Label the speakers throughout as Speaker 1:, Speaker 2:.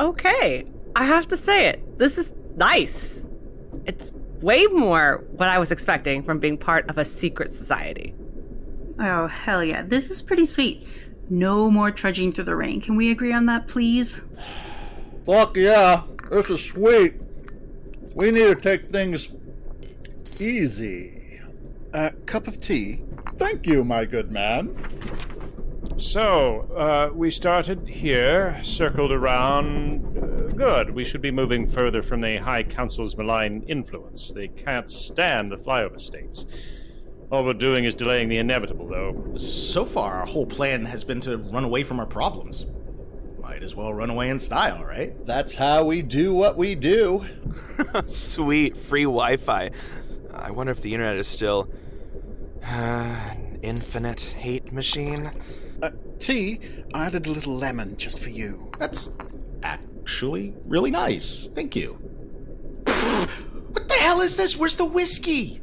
Speaker 1: Okay, I have to say it. This is nice. It's way more what I was expecting from being part of a secret society.
Speaker 2: Oh, hell yeah. This is pretty sweet. No more trudging through the rain. Can we agree on that, please?
Speaker 3: Fuck yeah, this is sweet. We need to take things easy.
Speaker 4: Cup of tea?
Speaker 3: Thank you, my good man.
Speaker 5: So, we started here, circled around. Good. We should be moving further from the High Council's malign influence. They can't stand the flyover states. All we're doing is delaying the inevitable, though.
Speaker 6: So far, our whole plan has been to run away from our problems. Might as well run away in style, right?
Speaker 3: That's how we do what we do.
Speaker 7: Sweet, free Wi-Fi. I wonder if the internet is still an infinite hate machine.
Speaker 4: Tea? I added a little lemon just for you.
Speaker 6: That's actually really nice. Thank you. What the hell is this? Where's the whiskey?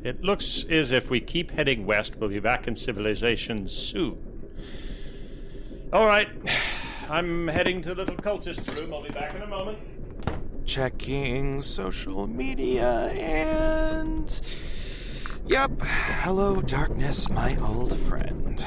Speaker 5: It looks as if we keep heading west, we'll be back in civilization soon. All right, I'm heading to the little cultist room. I'll be back in a moment.
Speaker 7: Checking social media and... Yep, hello darkness, my old friend.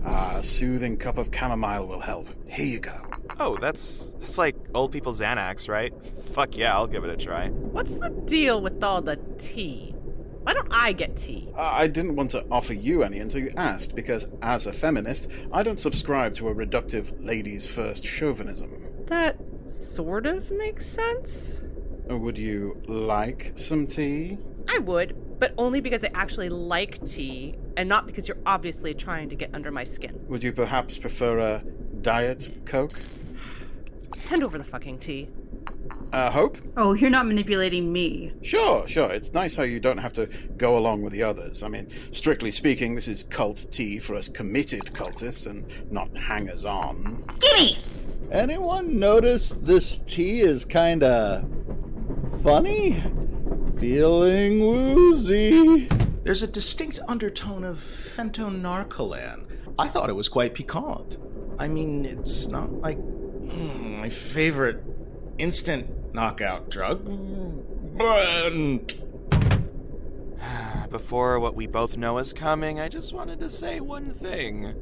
Speaker 4: A soothing cup of chamomile will help. Here you go.
Speaker 7: Oh, that's like old people Xanax, right? Fuck yeah, I'll give it a try.
Speaker 1: What's the deal with all the tea? Why don't I get tea?
Speaker 4: I didn't want to offer you any until you asked, because as a feminist, I don't subscribe to a reductive ladies first chauvinism.
Speaker 1: That sort of makes sense.
Speaker 4: Would you like some tea?
Speaker 1: I would, but only because I actually like tea, and not because you're obviously trying to get under my skin.
Speaker 4: Would you perhaps prefer a Diet Coke?
Speaker 1: Hand over the fucking tea.
Speaker 4: Hope?
Speaker 2: Oh, you're not manipulating me.
Speaker 4: Sure. It's nice how you don't have to go along with the others. I mean, strictly speaking, this is cult tea for us committed cultists and not hangers-on.
Speaker 2: Gimme!
Speaker 3: Anyone notice this tea is kinda funny? Feeling woozy.
Speaker 6: There's a distinct undertone of fentonarcolan. I thought it was quite piquant. I mean, it's not like my favorite instant knockout drug, but...
Speaker 7: Before what we both know is coming, I just wanted to say one thing.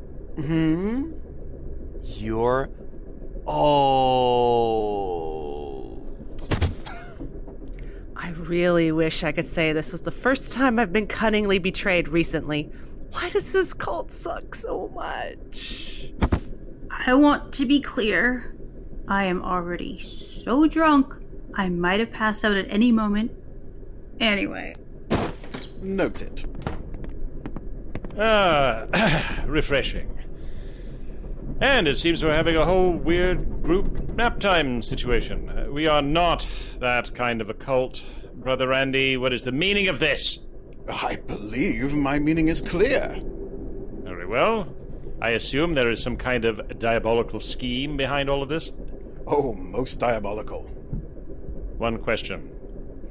Speaker 7: You're old.
Speaker 1: I really wish I could say this was the first time I've been cunningly betrayed recently. Why does this cult suck so much?
Speaker 2: I want to be clear. I am already so drunk, I might have passed out at any moment. Anyway.
Speaker 4: Noted.
Speaker 5: Refreshing. And it seems we're having a whole weird group nap time situation. We are not that kind of a cult. Brother Andy, what is the meaning of this?
Speaker 4: I believe my meaning is clear.
Speaker 5: Very well. I assume there is some kind of diabolical scheme behind all of this?
Speaker 4: Oh, most diabolical.
Speaker 5: One question.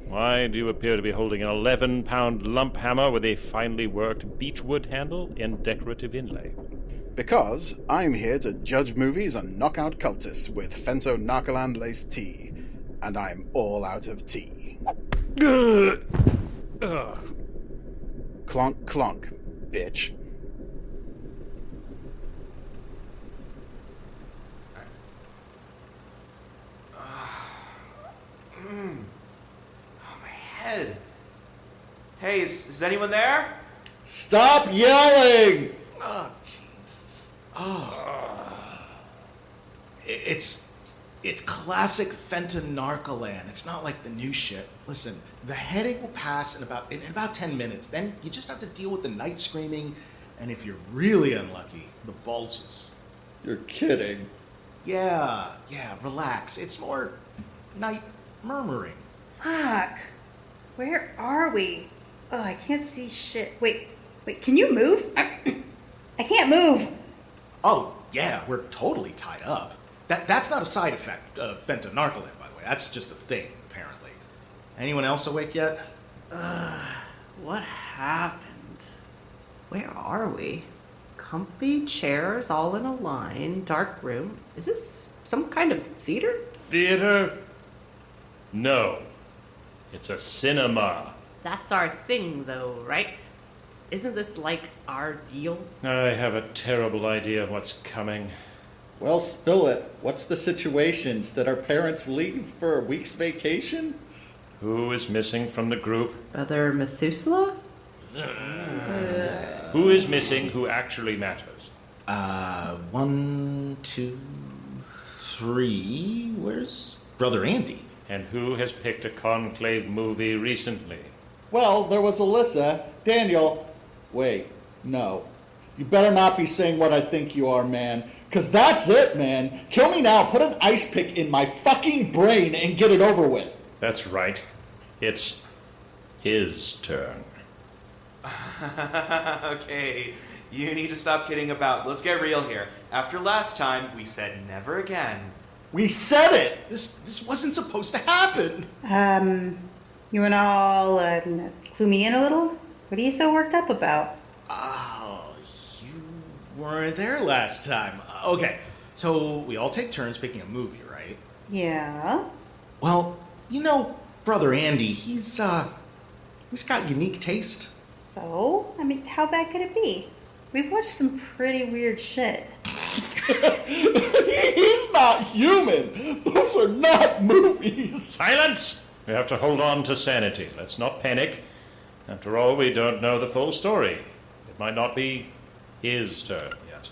Speaker 5: Why do you appear to be holding an 11-pound lump hammer with a finely worked beechwood handle and decorative inlay?
Speaker 4: Because I'm here to judge movies and knock out cultists with fentonarcolan-laced tea. And I'm all out of tea.
Speaker 5: Ugh.
Speaker 4: Clonk, clonk, bitch.
Speaker 7: My head. Hey, is anyone there?
Speaker 3: Stop yelling!
Speaker 6: Oh, Jesus. Oh. It's classic fentonarcolan. It's not like the new shit. Listen, the headache will pass in about 10 minutes. Then you just have to deal with the night screaming, and if you're really unlucky, the bulges.
Speaker 3: You're kidding.
Speaker 6: Yeah, relax. It's more night murmuring.
Speaker 2: Fuck. Where are we? Oh, I can't see shit. Wait, can you move? I can't move.
Speaker 6: Oh, yeah, we're totally tied up. That's not a side effect of fentonarcolan, by the way. That's just a thing, apparently. Anyone else awake yet?
Speaker 1: What happened? Where are we? Comfy chairs all in a line, dark room. Is this some kind of theater?
Speaker 5: Theater? No. It's a cinema.
Speaker 1: That's our thing, though, right? Isn't this like our deal?
Speaker 5: I have a terrible idea of what's coming.
Speaker 3: Well, spill it. What's the situation? Did our parents leave for a week's vacation?
Speaker 5: Who is missing from the group?
Speaker 1: Brother Methuselah?
Speaker 5: Who is missing who actually matters?
Speaker 6: 1, 2, 3. Where's Brother Andy?
Speaker 5: And who has picked a Conclave movie recently?
Speaker 3: Well, there was Alessa. Daniel. Wait, no. You better not be saying what I think you are, man. 'Cause that's it, man. Kill me now, put an ice pick in my fucking brain, and get it over with.
Speaker 5: That's right. It's his turn.
Speaker 8: Okay, you need to stop kidding about. Let's get real here. After last time, we said never again.
Speaker 6: We said it! This wasn't supposed to happen!
Speaker 2: You wanna all clue me in a little? What are you so worked up about?
Speaker 6: Oh, you weren't there last time. Okay, so we all take turns picking a movie, right?
Speaker 2: Yeah?
Speaker 6: Well, you know, Brother Andy, he's got unique taste.
Speaker 2: So? I mean, how bad could it be? We've watched some pretty weird shit.
Speaker 3: He's not human. Those are not movies.
Speaker 5: Silence! We have to hold on to sanity. Let's not panic. After all, we don't know the full story. It might not be his turn yet.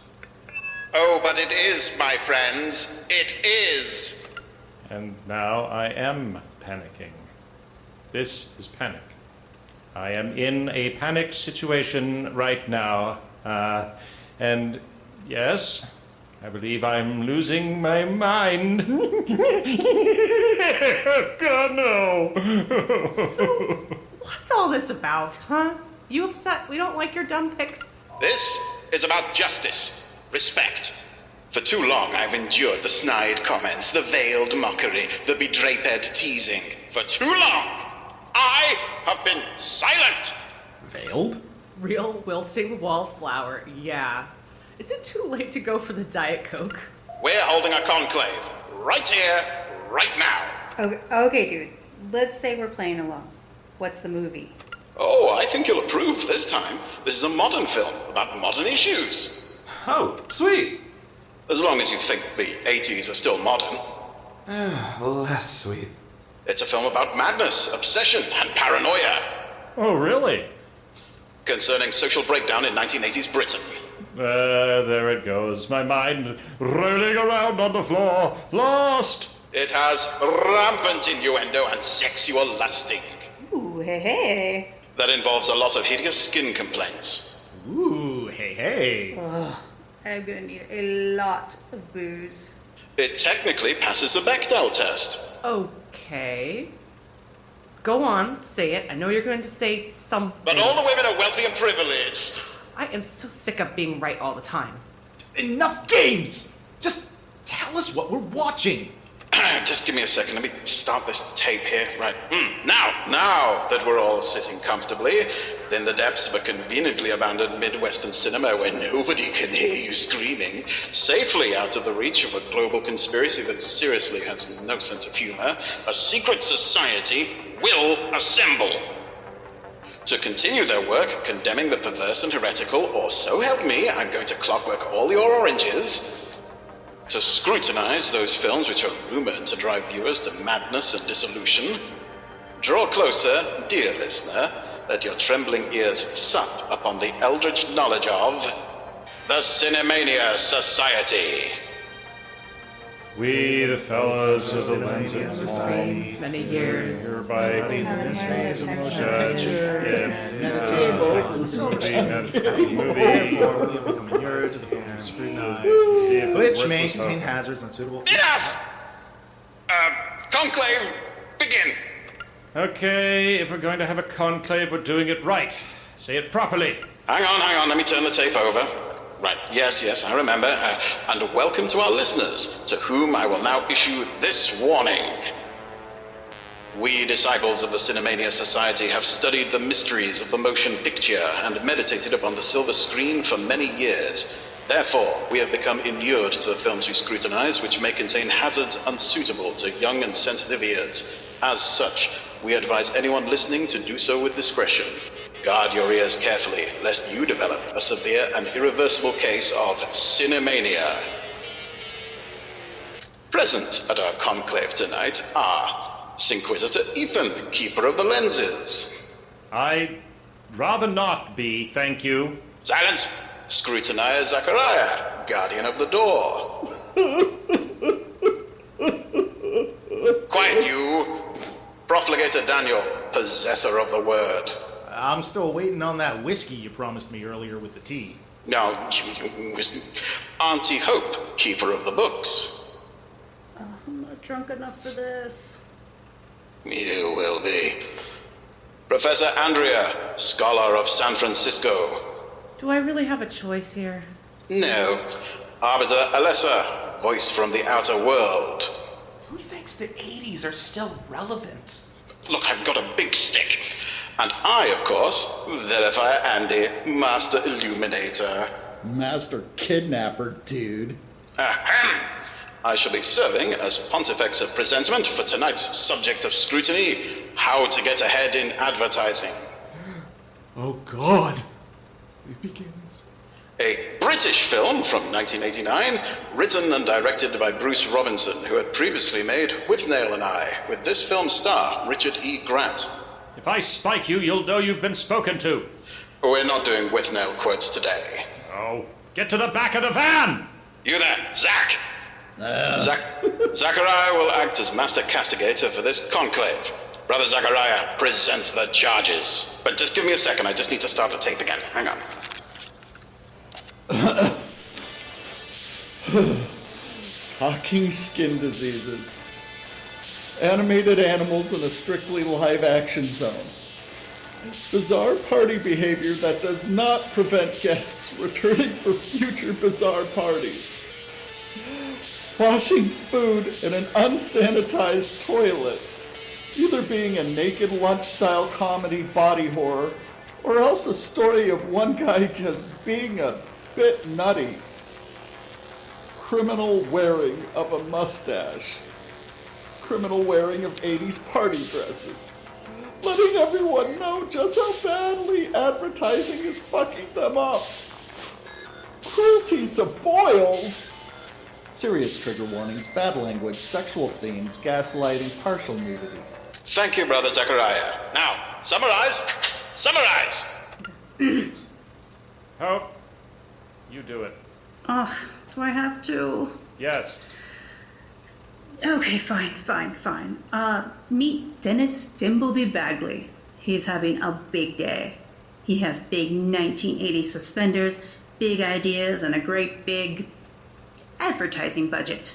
Speaker 4: Oh, but it is, my friends. It is.
Speaker 5: And now I am panicking. This is panic. I am in a panicked situation right now. And yes, I believe I'm losing my mind. God, no.
Speaker 1: So, what's all this about, huh? You upset we don't like your dumb picks?
Speaker 4: This is about justice, respect. For too long, I've endured the snide comments, the veiled mockery, the bedraped teasing. For too long, I have been silent.
Speaker 6: Veiled?
Speaker 1: Real wilting wallflower, yeah. Is it too late to go for the Diet Coke?
Speaker 4: We're holding a conclave right here, right now.
Speaker 2: Okay, dude. Let's say we're playing along. What's the movie?
Speaker 4: Oh, I think you'll approve this time. This is a modern film about modern issues.
Speaker 8: Oh, sweet.
Speaker 4: As long as you think the 80s are still modern.
Speaker 8: Less sweet.
Speaker 4: It's a film about madness, obsession, and paranoia.
Speaker 5: Oh, really?
Speaker 4: Concerning social breakdown in 1980s Britain.
Speaker 5: There it goes. My mind rolling around on the floor. Lost!
Speaker 4: It has rampant innuendo and sexual lusting.
Speaker 2: Ooh, hey.
Speaker 4: That involves a lot of hideous skin complaints.
Speaker 6: Ooh, hey.
Speaker 2: Ugh, I'm gonna need a lot of booze.
Speaker 4: It technically passes the Bechdel test.
Speaker 1: Okay. Go on, say it. I know you're going to say something.
Speaker 4: But all the women are wealthy and privileged.
Speaker 1: I am so sick of being right all the time.
Speaker 6: Enough games! Just tell us what we're watching.
Speaker 4: Just give me a second. Let me start this tape here. Right. Now that we're all sitting comfortably in the depths of a conveniently abandoned Midwestern cinema where nobody can hear you screaming, safely out of the reach of a global conspiracy that seriously has no sense of humor, a secret society will assemble to continue their work condemning the perverse and heretical, or so help me, I'm going to clockwork all your oranges to scrutinize those films which are rumored to drive viewers to madness and dissolution. Draw closer, dear listener, let your trembling ears sup upon the eldritch knowledge of the Cinemania Society.
Speaker 5: We, the fellows of the Cinemania
Speaker 1: Society, many years.
Speaker 5: hereby
Speaker 6: Which may contain hazards unsuitable.
Speaker 4: Enough! Conclave, begin.
Speaker 5: Okay, if we're going to have a conclave, we're doing it right. Say it properly.
Speaker 4: Hang on, let me turn the tape over. Right, yes, I remember. And welcome to our listeners, to whom I will now issue this warning. We, disciples of the Cinemania Society, have studied the mysteries of the motion picture and meditated upon the silver screen for many years. Therefore, we have become inured to the films we scrutinize, which may contain hazards unsuitable to young and sensitive ears. As such, we advise anyone listening to do so with discretion. Guard your ears carefully, lest you develop a severe and irreversible case of cinemania. Present at our conclave tonight are Inquisitor Ethan, Keeper of the Lenses.
Speaker 5: I'd rather not be, thank you.
Speaker 4: Silence! Scrutinizer Zacharia, Guardian of the Door. Quiet, you! Profligator Daniel, Possessor of the Word.
Speaker 6: I'm still waiting on that whiskey you promised me earlier with the tea.
Speaker 4: Now, Auntie Hope, Keeper of the Books.
Speaker 2: I'm not drunk enough for this.
Speaker 4: You will be. Professor Andrea, Scholar of San Francisco.
Speaker 1: Do I really have a choice here?
Speaker 4: No. Arbiter Alessa, Voice from the Outer World.
Speaker 8: Who thinks the 80s are still relevant?
Speaker 4: Look, I've got a big stick. And I, of course, Verifier Andy, Master Illuminator.
Speaker 3: Master Kidnapper, dude.
Speaker 4: Ahem! I shall be serving as Pontifex of Presentment for tonight's subject of scrutiny, how to get ahead in advertising.
Speaker 6: Oh, God. It begins.
Speaker 4: A British film from 1989, written and directed by Bruce Robinson, who had previously made Withnail and I, with this film's star, Richard E. Grant.
Speaker 5: If I spike you, you'll know you've been spoken to.
Speaker 4: We're not doing Withnail quotes today.
Speaker 5: Oh, get to the back of the van!
Speaker 4: You there, Zach! Zacharia will act as Master Castigator for this conclave. Brother Zacharia, present the charges. But just give me a second, I just need to start the tape again. Hang on.
Speaker 3: Talking skin diseases. Animated animals in a strictly live-action zone. Bizarre party behavior that does not prevent guests returning for future bizarre parties. Washing food in an unsanitized toilet. Either being a naked lunch-style comedy body horror, or else a story of one guy just being a bit nutty. Criminal wearing of a mustache. Criminal wearing of 80s party dresses. Letting everyone know just how badly advertising is fucking them up. Cruelty to boils. Serious trigger warnings, bad language, sexual themes, gaslighting, partial nudity.
Speaker 4: Thank you, Brother Zacharia. Now, summarize! Summarize!
Speaker 5: Hope, you do it.
Speaker 2: Oh, do I have to?
Speaker 5: Yes.
Speaker 2: Okay, fine. Meet Dennis Dimbleby Bagley. He's having a big day. He has big 1980s suspenders, big ideas, and a great big advertising budget.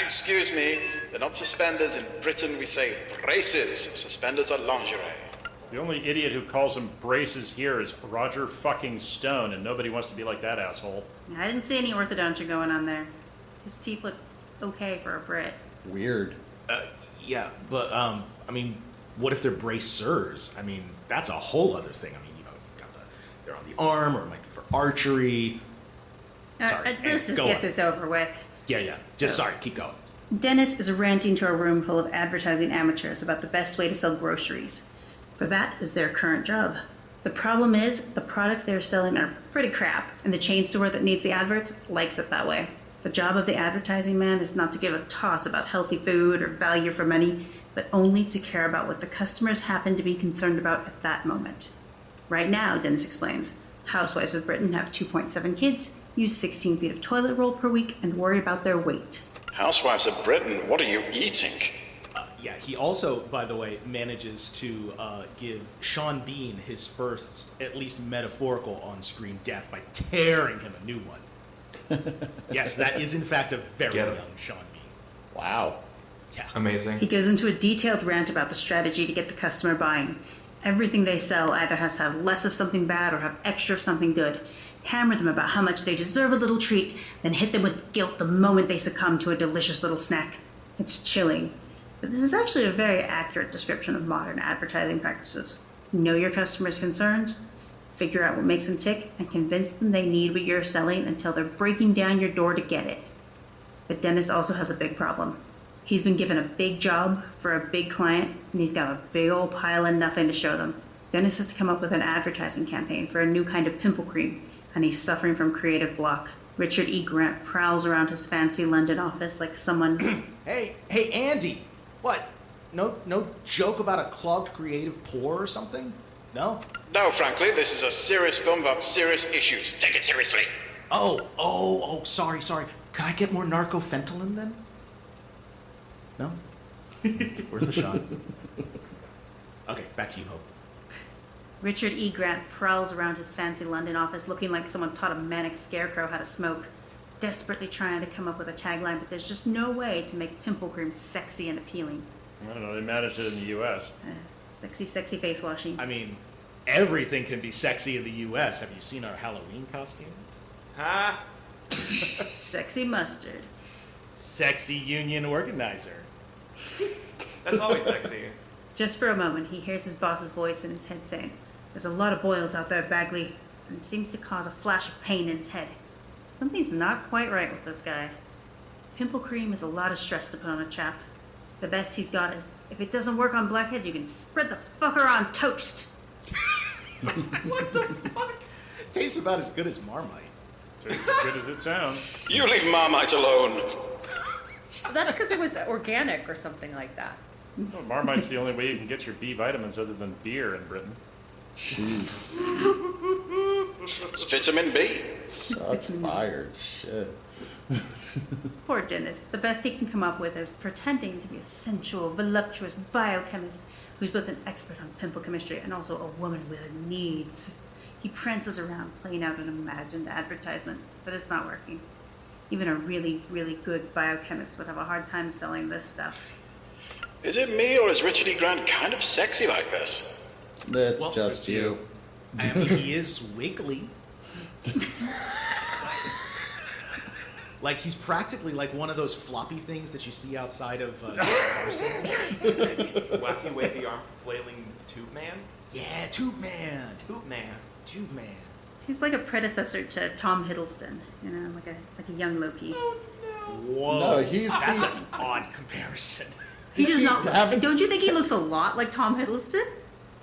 Speaker 4: Excuse me, they're not suspenders. In Britain we say braces. Suspenders are lingerie.
Speaker 5: The only idiot who calls them braces here is Roger fucking Stone, and nobody wants to be like that asshole.
Speaker 2: I didn't see any orthodontia going on there. His teeth look okay for a Brit.
Speaker 3: Weird.
Speaker 6: Yeah, but, I mean, what if they're bracers? I mean, that's a whole other thing. I mean, they're on the arm, or it might be for archery. Sorry,
Speaker 2: Let's just
Speaker 6: go
Speaker 2: get
Speaker 6: on.
Speaker 2: this over with.
Speaker 6: Yeah. Sorry, keep going.
Speaker 2: Dennis is ranting to a room full of advertising amateurs about the best way to sell groceries. For that is their current job. The problem is, the products they're selling are pretty crap, and the chain store that needs the adverts likes it that way. The job of the advertising man is not to give a toss about healthy food or value for money, but only to care about what the customers happen to be concerned about at that moment. Right now, Dennis explains, housewives of Britain have 2.7 kids, use 16 feet of toilet roll per week, and worry about their weight.
Speaker 4: Housewives of Britain, what are you eating?
Speaker 6: Yeah, he also, by the way, manages to give Sean Bean his first, at least metaphorical, on-screen death by tearing him a new one. Yes, that is in fact a very young Sean Bean.
Speaker 3: Wow.
Speaker 6: Yeah.
Speaker 8: Amazing.
Speaker 2: He goes into a detailed rant about the strategy to get the customer buying. Everything they sell either has to have less of something bad or have extra of something good. Hammer them about how much they deserve a little treat, then hit them with guilt the moment they succumb to a delicious little snack. It's chilling. But this is actually a very accurate description of modern advertising practices. Know your customers' concerns, Figure out what makes them tick and convince them they need what you're selling until they're breaking down your door to get it. But Dennis also has a big problem. He's been given a big job for a big client, and he's got a big old pile of nothing to show them. Dennis has to come up with an advertising campaign for a new kind of pimple cream, and he's suffering from creative block. Richard E. Grant prowls around his fancy London office like someone...
Speaker 6: Hey, Andy! What? No joke about a clogged creative pore or something? No?
Speaker 4: No, frankly, this is a serious film about serious issues. Take it seriously.
Speaker 6: Oh, sorry. Could I get more narcofentanyl then? No? Worth a shot. Okay, back to you, Hope.
Speaker 2: Richard E. Grant prowls around his fancy London office looking like someone taught a manic scarecrow how to smoke, desperately trying to come up with a tagline, but there's just no way to make pimple cream sexy and appealing.
Speaker 5: I don't know, they managed it in the U.S.
Speaker 2: Sexy face washing.
Speaker 6: I mean, everything can be sexy in the U.S. Have you seen our Halloween costumes?
Speaker 8: Huh?
Speaker 2: Sexy mustard.
Speaker 6: Sexy union organizer.
Speaker 8: That's always sexy.
Speaker 2: Just for a moment, he hears his boss's voice in his head saying, "There's a lot of boils out there, Bagley," and it seems to cause a flash of pain in his head. Something's not quite right with this guy. Pimple cream is a lot of stress to put on a chap. The best he's got is, if it doesn't work on blackheads, you can spread the fucker on toast.
Speaker 6: What the fuck? Tastes about as good as Marmite.
Speaker 5: Tastes as good as it sounds.
Speaker 4: You leave Marmite alone.
Speaker 1: That's because it was organic or something like that.
Speaker 5: Well, Marmite's the only way you can get your B vitamins other than beer in Britain.
Speaker 4: It's vitamin B.
Speaker 3: Shots fired. Shit.
Speaker 2: Poor Dennis. The best he can come up with is pretending to be a sensual, voluptuous biochemist who's both an expert on pimple chemistry and also a woman with needs. He prances around playing out an imagined advertisement, but it's not working. Even a really, really good biochemist would have a hard time selling this stuff.
Speaker 4: Is it me, or is Richard E. Grant kind of sexy like this?
Speaker 3: It's just you.
Speaker 6: I mean, he is wiggly. Like, he's practically like one of those floppy things that you see outside of
Speaker 8: Wacky wavy arm flailing tube man?
Speaker 6: Yeah, Tube Man.
Speaker 2: He's like a predecessor to Tom Hiddleston, you know, like a young Loki.
Speaker 6: Whoa.
Speaker 3: No,
Speaker 6: That's an odd comparison.
Speaker 2: He does not. Don't you think he looks a lot like Tom Hiddleston?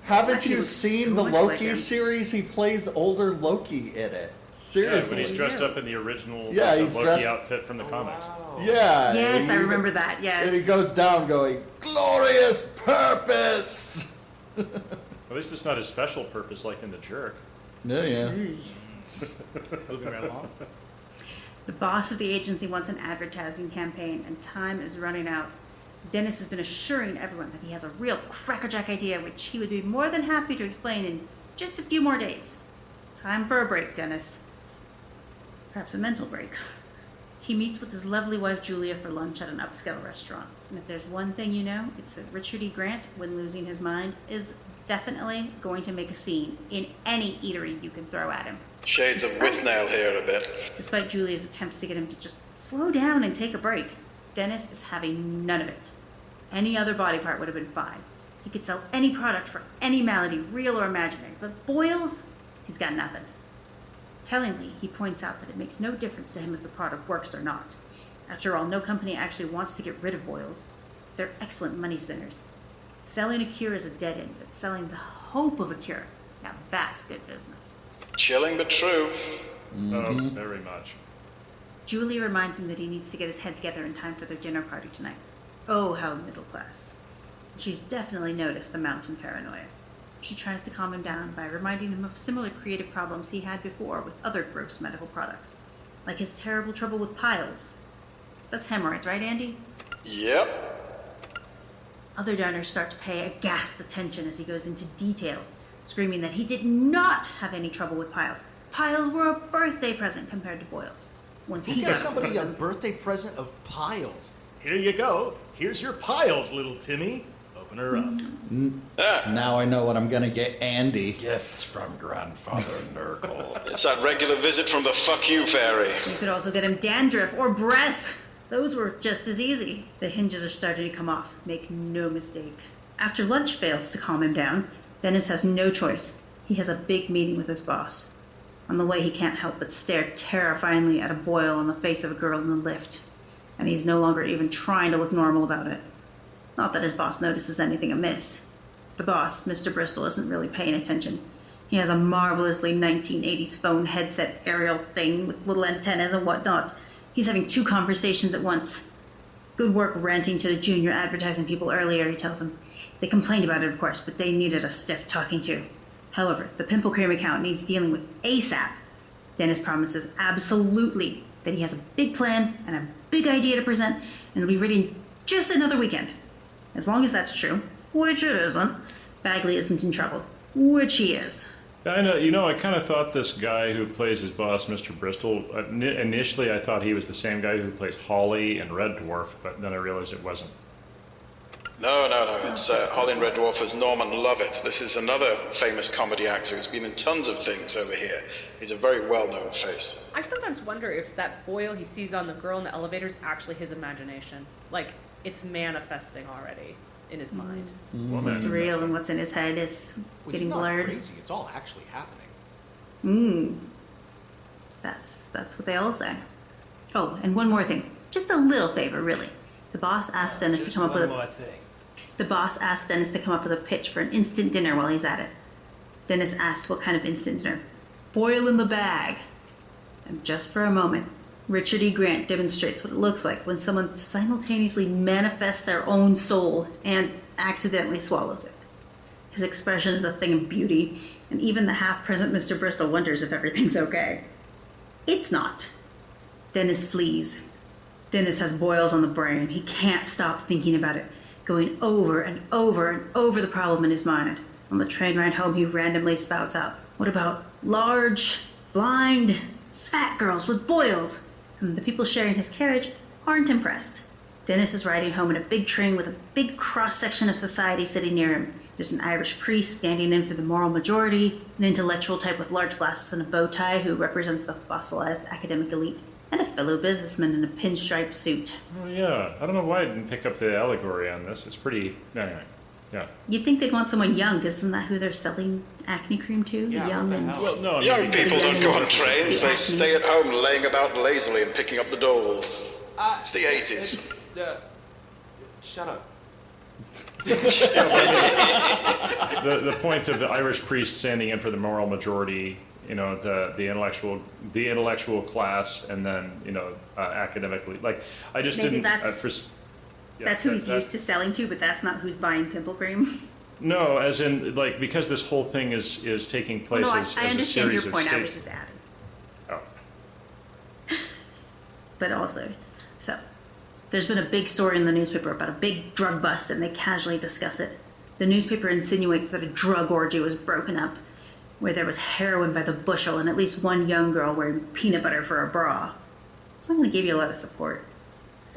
Speaker 3: Haven't
Speaker 2: He
Speaker 3: you
Speaker 2: looks
Speaker 3: seen
Speaker 2: so
Speaker 3: the
Speaker 2: much like
Speaker 3: Loki
Speaker 2: him.
Speaker 3: series? He plays older Loki in it.
Speaker 5: Yeah,
Speaker 3: Seriously.
Speaker 5: when he's dressed up in the original
Speaker 3: Yeah,
Speaker 5: the
Speaker 3: he's
Speaker 5: Loki
Speaker 3: dressed-
Speaker 5: outfit from the comics.
Speaker 8: Wow.
Speaker 3: Yeah.
Speaker 2: Yes,
Speaker 3: and
Speaker 2: I
Speaker 3: he-
Speaker 2: remember that. Yes.
Speaker 3: And he goes down going, "Glorious purpose!"
Speaker 5: At least it's not his special purpose like in The Jerk.
Speaker 3: Yeah.
Speaker 6: Moving right along.
Speaker 2: The boss of the agency wants an advertising campaign, and time is running out. Dennis has been assuring everyone that he has a real crackerjack idea, which he would be more than happy to explain in just a few more days. Time for a break, Dennis. Perhaps a mental break. He meets with his lovely wife Julia for lunch at an upscale restaurant. And if there's one thing you know, it's that Richard E. Grant, when losing his mind, is definitely going to make a scene in any eatery you can throw at him.
Speaker 4: Shades of Withnail here a bit.
Speaker 2: Despite Julia's attempts to get him to just slow down and take a break, Dennis is having none of it. Any other body part would have been fine. He could sell any product for any malady, real or imaginary, but boils? He's got nothing. Tellingly, he points out that it makes no difference to him if the product works or not. After all, no company actually wants to get rid of boils. They're excellent money spinners. Selling a cure is a dead end, but selling the hope of a cure, now that's good business.
Speaker 4: Chilling but true.
Speaker 5: Oh, very much.
Speaker 2: Julia reminds him that he needs to get his head together in time for their dinner party tonight. Oh, how middle class. She's definitely noticed the mountain paranoia. She tries to calm him down by reminding him of similar creative problems he had before with other gross medical products, like his terrible trouble with piles. That's hemorrhoids, right, Andy?
Speaker 4: Yep.
Speaker 2: Other diners start to pay aghast attention as he goes into detail, screaming that he did not have any trouble with piles. Piles were a birthday present compared to boils. Once he
Speaker 6: You
Speaker 2: got
Speaker 6: got somebody a
Speaker 2: them.
Speaker 6: birthday present of piles. Here you go. Here's your piles, little Timmy. Open her up.
Speaker 3: Now I know what I'm gonna get Andy.
Speaker 5: Gifts from Grandfather Nurgle.
Speaker 4: It's that regular visit from the fuck you fairy.
Speaker 2: You could also get him dandruff or breath. Those were just as easy. The hinges are starting to come off. Make no mistake. After lunch fails to calm him down, Dennis has no choice. He has a big meeting with his boss. On the way, he can't help but stare terrifyingly at a boil on the face of a girl in the lift, and he's no longer even trying to look normal about it. Not that his boss notices anything amiss. The boss, Mr. Bristol, isn't really paying attention. He has a marvelously 1980s phone headset aerial thing with little antennas and whatnot. He's having 2 conversations at once. Good work ranting to the junior advertising people earlier, he tells them. They complained about it, of course, but they needed a stiff talking to. However, the Pimple Cream account needs dealing with ASAP. Dennis promises absolutely that he has a big plan and a big idea to present, and it'll be ready in just another weekend. As long as that's true, which it isn't, Bagley isn't in trouble, which he is.
Speaker 5: I know. I kind of thought this guy who plays his boss, Mr. Bristol, initially I thought he was the same guy who plays Holly in Red Dwarf, but then I realized it wasn't.
Speaker 4: No. It's Holly in Red Dwarf as Norman Lovett. This is another famous comedy actor who's been in tons of things over here. He's a very well-known face.
Speaker 1: I sometimes wonder if that boil he sees on the girl in the elevator is actually his imagination. Like, it's manifesting already in his mind.
Speaker 2: What's real and what's in his head is getting blurred.
Speaker 6: Crazy. It's all actually happening.
Speaker 2: That's what they all say. Oh, and one more thing. Just a little favor, really. The boss asked Dennis to come up with a pitch for an instant dinner while he's at it. Dennis asked what kind of instant dinner. Boil in the bag. And just for a moment, Richard E. Grant demonstrates what it looks like when someone simultaneously manifests their own soul and accidentally swallows it. His expression is a thing of beauty, and even the half-present Mr. Bristol wonders if everything's okay. It's not. Dennis flees. Dennis has boils on the brain. He can't stop thinking about it, going over and over and over the problem in his mind. On the train ride home, he randomly spouts out, what about large, blind, fat girls with boils? And the people sharing his carriage aren't impressed. Dennis is riding home in a big train with a big cross-section of society sitting near him. There's an Irish priest standing in for the moral majority, an intellectual type with large glasses and a bow tie who represents the fossilized academic elite, and a fellow businessman in a pinstripe suit.
Speaker 5: Oh, yeah. I don't know why I didn't pick up the allegory on this. It's pretty... Anyway, yeah.
Speaker 2: You'd think they'd want someone young, because isn't that who they're selling acne cream to?
Speaker 6: Yeah,
Speaker 2: Young and...
Speaker 5: Well, no,
Speaker 4: Young people don't go on trains. They stay at home laying about lazily and picking up the dole. It's the 80s.
Speaker 8: Shut up.
Speaker 5: The point of the Irish priest standing in for the moral majority, the intellectual class, and then academically, like I just
Speaker 2: Maybe
Speaker 5: didn't.
Speaker 2: That's who he's used to selling to, but that's not who's buying pimple cream.
Speaker 5: No, as in because this whole thing is taking place as
Speaker 2: I
Speaker 5: a
Speaker 2: understand
Speaker 5: series
Speaker 2: your point.
Speaker 5: of
Speaker 2: I was
Speaker 5: stages.
Speaker 2: just adding.
Speaker 5: Oh.
Speaker 2: But also, so there's been a big story in the newspaper about a big drug bust, and they casually discuss it. The newspaper insinuates that a drug orgy was broken up, where there was heroin by the bushel and at least one young girl wearing peanut butter for a bra. So I'm going to give you a lot of support.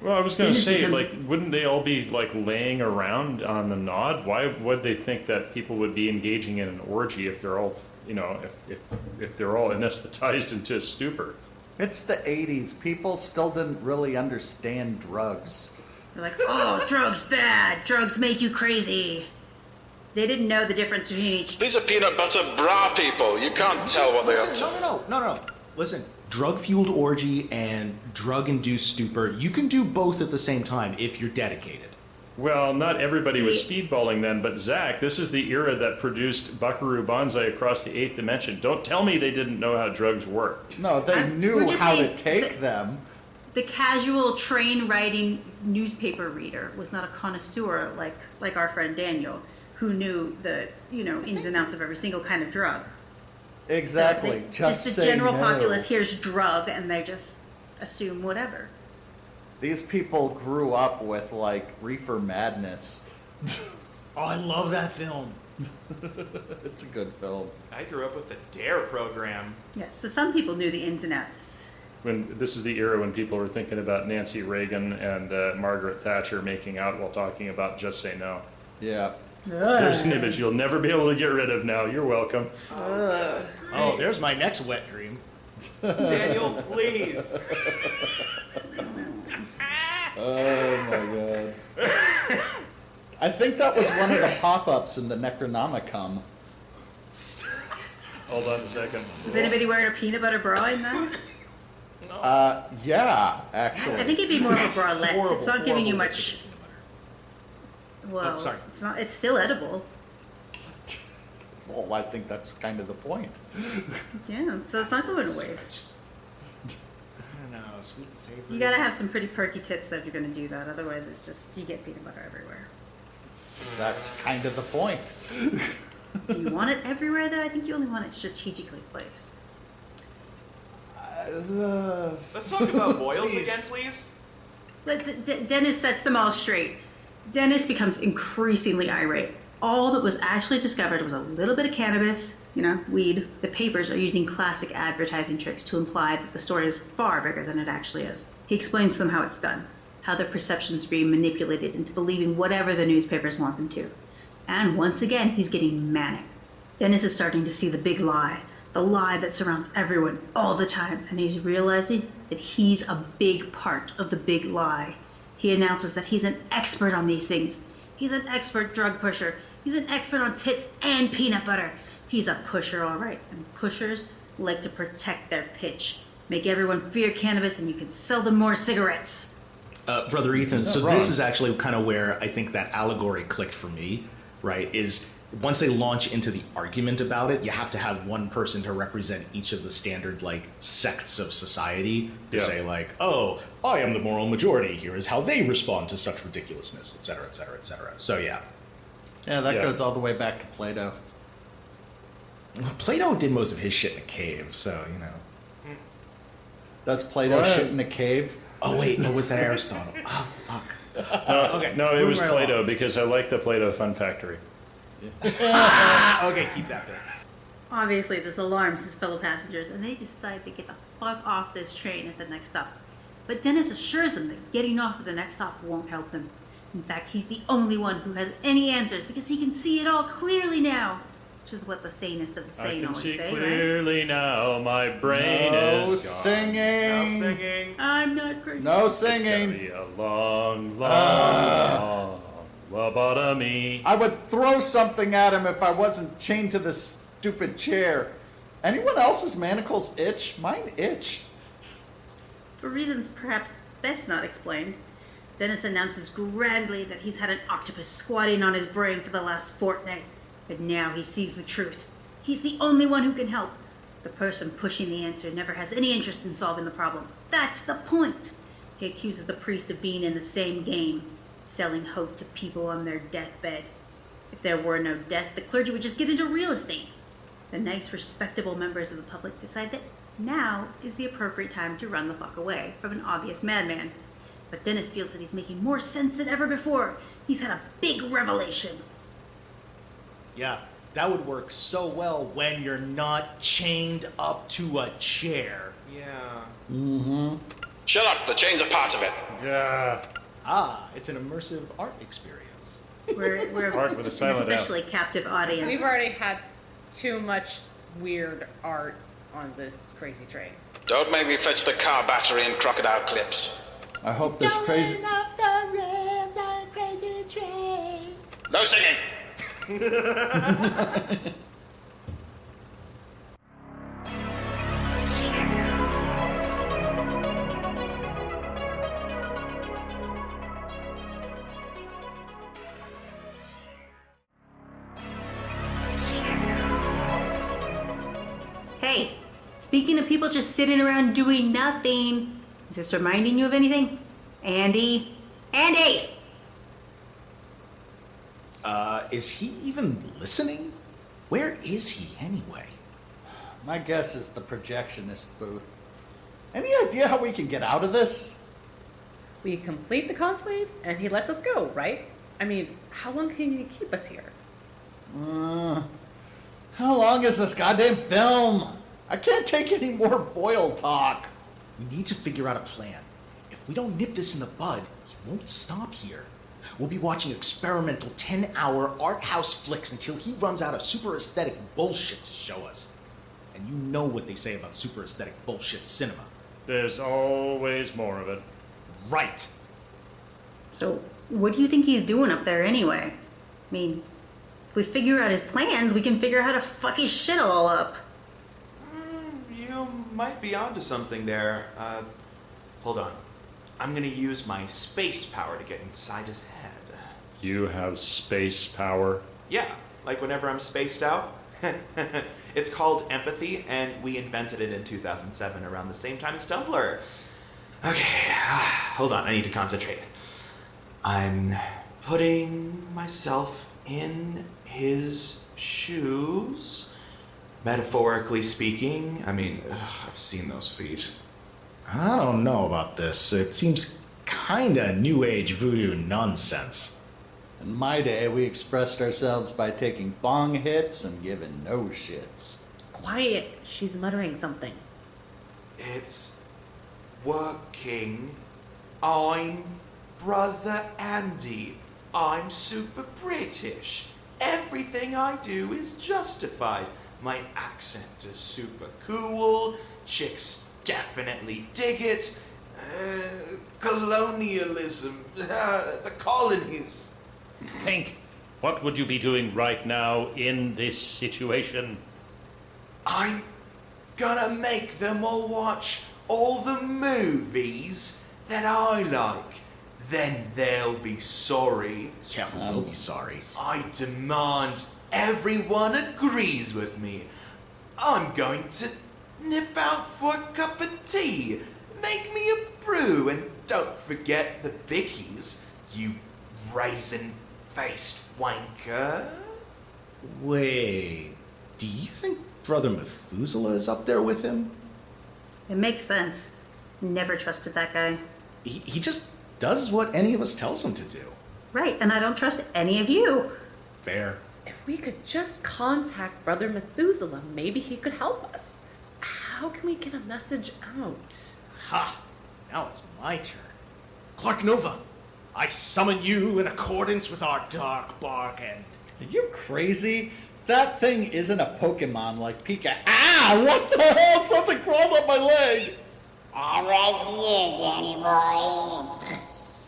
Speaker 5: Well, I was going to say, wouldn't they all be laying around on the nod? Why would they think that people would be engaging in an orgy if they're all, if they're all anesthetized into a stupor?
Speaker 3: It's the 80s. People still didn't really understand drugs.
Speaker 2: They're like, oh, drugs bad. Drugs make you crazy. They didn't know the difference between each.
Speaker 4: These are peanut butter bra people. You can't tell what they're up to.
Speaker 6: No. Listen, drug-fueled orgy and drug-induced stupor, you can do both at the same time if you're dedicated.
Speaker 5: Well, not everybody was speedballing then, but Zach, this is the era that produced Buckaroo Banzai Across the Eighth Dimension. Don't tell me they didn't know how drugs worked.
Speaker 3: No, they knew how to take them.
Speaker 2: The casual train-riding newspaper reader was not a connoisseur like our friend Daniel, who knew the ins and outs of every single kind of drug.
Speaker 3: Exactly.
Speaker 2: So just the general populace hears drug and they just assume whatever.
Speaker 3: These people grew up with Reefer Madness.
Speaker 6: Oh, I love that film.
Speaker 3: It's a good film.
Speaker 8: I grew up with the DARE program.
Speaker 2: Yes, so some people knew the ins and outs.
Speaker 5: When this is the era when people were thinking about Nancy Reagan and Margaret Thatcher making out while talking about Just Say No.
Speaker 3: Yeah.
Speaker 5: There's an image you'll never be able to get rid of now. You're welcome.
Speaker 6: Oh, there's my next wet dream.
Speaker 8: Daniel, please.
Speaker 3: Oh my god. I think that was one of the pop-ups in the Necronomicon.
Speaker 5: Hold on a second.
Speaker 2: Was anybody wearing a peanut butter bra in that?
Speaker 3: Yeah, actually.
Speaker 2: I think it'd be more of a bralette. It's not giving you much. Well,
Speaker 6: Oh, sorry.
Speaker 2: it's not. It's still edible.
Speaker 3: Well, I think that's kind of the point.
Speaker 2: Yeah, so it's not going to waste.
Speaker 6: I don't know, sweet and savory.
Speaker 2: You gotta have some pretty perky tits though if you're gonna do that. Otherwise, it's just you get peanut butter everywhere.
Speaker 3: That's kind of the point.
Speaker 2: Do you want it everywhere though? I think you only want it strategically placed.
Speaker 8: Let's talk about boils again, please.
Speaker 2: Dennis sets them all straight. Dennis becomes increasingly irate. All that was actually discovered was a little bit of cannabis, weed. The papers are using classic advertising tricks to imply that the story is far bigger than it actually is. He explains to them how it's done, how their perceptions are being manipulated into believing whatever the newspapers want them to. And once again, he's getting manic. Dennis is starting to see the big lie, the lie that surrounds everyone all the time, and he's realizing that he's a big part of the big lie. He announces that he's an expert on these things. He's an expert drug pusher. He's an expert on tits and peanut butter. He's a pusher, all right. And pushers like to protect their pitch. Make everyone fear cannabis and you can sell them more cigarettes.
Speaker 6: Brother Ethan, so
Speaker 3: wrong.
Speaker 6: this is actually kind of where I think that allegory clicked for me, right? Is once they launch into the argument about it, you have to have one person to represent each of the standard, sects of society to say, oh, I am the moral majority. Here is how they respond to such ridiculousness, et cetera, et cetera, et cetera. So, yeah.
Speaker 3: Yeah, that goes all the way back to Plato.
Speaker 6: Well, Plato did most of his shit in a cave, so,
Speaker 3: Does Plato shit in a cave?
Speaker 6: Oh, wait, no, was that Aristotle? Oh, fuck. Okay.
Speaker 5: No, it was
Speaker 6: Moving right
Speaker 5: Plato,
Speaker 6: along.
Speaker 5: because I like the Plato Fun Factory.
Speaker 6: Okay, keep that there.
Speaker 2: Obviously, this alarms his fellow passengers, and they decide to get the fuck off this train at the next stop. But Dennis assures them that getting off at the next stop won't help them. In fact, he's the only one who has any answers because he can see it all clearly now. Which is what the sanest of the sane always say, right?
Speaker 5: Clearly now, my brain is gone.
Speaker 3: Singing.
Speaker 8: No singing.
Speaker 2: I'm not crazy.
Speaker 3: No
Speaker 5: It's gonna
Speaker 3: singing.
Speaker 5: be a long, long lobotomy.
Speaker 3: I would throw something at him if I wasn't chained to this stupid chair. Anyone else's manacles itch? Mine itch.
Speaker 2: For reasons perhaps best not explained, Dennis announces grandly that he's had an octopus squatting on his brain for the last fortnight. But now he sees the truth. He's the only one who can help. The person pushing the answer never has any interest in solving the problem. That's the point. He accuses the priest of being in the same game, selling hope to people on their deathbed. If there were no death, the clergy would just get into real estate. The nice, respectable members of the public decide that now is the appropriate time to run the fuck away from an obvious madman. But Dennis feels that he's making more sense than ever before. He's had a big revelation.
Speaker 6: Yeah, that would work so well when you're not chained up to a chair.
Speaker 8: Yeah.
Speaker 4: Shut up, the chains are part of it.
Speaker 5: Yeah.
Speaker 6: Ah, it's an immersive art experience.
Speaker 2: We're
Speaker 5: Art with a
Speaker 2: an
Speaker 5: silent F.
Speaker 2: especially captive audience.
Speaker 1: We've already had too much weird art on this crazy train.
Speaker 4: Don't make me fetch the car battery and crocodile clips.
Speaker 3: I hope this crazy...
Speaker 4: No singing!
Speaker 2: Hey, speaking of people just sitting around doing nothing, is this reminding you of anything? Andy? Andy!
Speaker 6: Is he even listening? Where is he anyway?
Speaker 3: My guess is the projectionist booth. Any idea how we can get out of this?
Speaker 1: We complete the conclave, and he lets us go, right? I mean, how long can you keep us here?
Speaker 3: How long is this goddamn film? I can't take any more Boyle talk.
Speaker 6: We need to figure out a plan. If we don't nip this in the bud, he won't stop here. We'll be watching experimental 10-hour art house flicks until he runs out of super aesthetic bullshit to show us. And you know what they say about super aesthetic bullshit cinema.
Speaker 5: There's always more of it.
Speaker 6: Right.
Speaker 2: So, what do you think he's doing up there anyway? I mean, if we figure out his plans, we can figure out how to fuck his shit all up.
Speaker 8: might be onto something there. Hold on. I'm gonna use my space power to get inside his head.
Speaker 5: You have space power?
Speaker 8: Yeah, like whenever I'm spaced out. It's called empathy, and we invented it in 2007 around the same time as Tumblr. Okay, hold on, I need to concentrate. I'm putting myself in his shoes. Metaphorically speaking, I mean, I've seen those feet.
Speaker 6: I don't know about this. It seems kinda New Age voodoo nonsense.
Speaker 3: In my day, we expressed ourselves by taking bong hits and giving no shits.
Speaker 1: Quiet. She's muttering something.
Speaker 8: It's working. I'm Brother Andy. I'm super British. Everything I do is justified. My accent is super cool. Chicks definitely dig it. Colonialism. The colonies.
Speaker 5: Pink, what would you be doing right now in this situation?
Speaker 8: I'm gonna make them all watch all the movies that I like. Then they'll be sorry.
Speaker 6: Yeah, we'll be sorry.
Speaker 8: I demand everyone agrees with me. I'm going to nip out for a cup of tea. Make me a brew, and don't forget the bickies, you raisin-faced wanker.
Speaker 6: Wait, do you think Brother Methuselah is up there with him?
Speaker 2: It makes sense. Never trusted that guy.
Speaker 6: He just does what any of us tells him to do.
Speaker 2: Right, and I don't trust any of you.
Speaker 6: Fair.
Speaker 1: If we could just contact Brother Methuselah, maybe he could help us. How can we get a message out?
Speaker 6: Ha! Now it's my turn. Clark Nova, I summon you in accordance with our dark bargain.
Speaker 3: Are you crazy? That thing isn't a Pokemon like Pika. Ah! What the hell? Something crawled up my leg!
Speaker 9: I'm right here, Danny boy.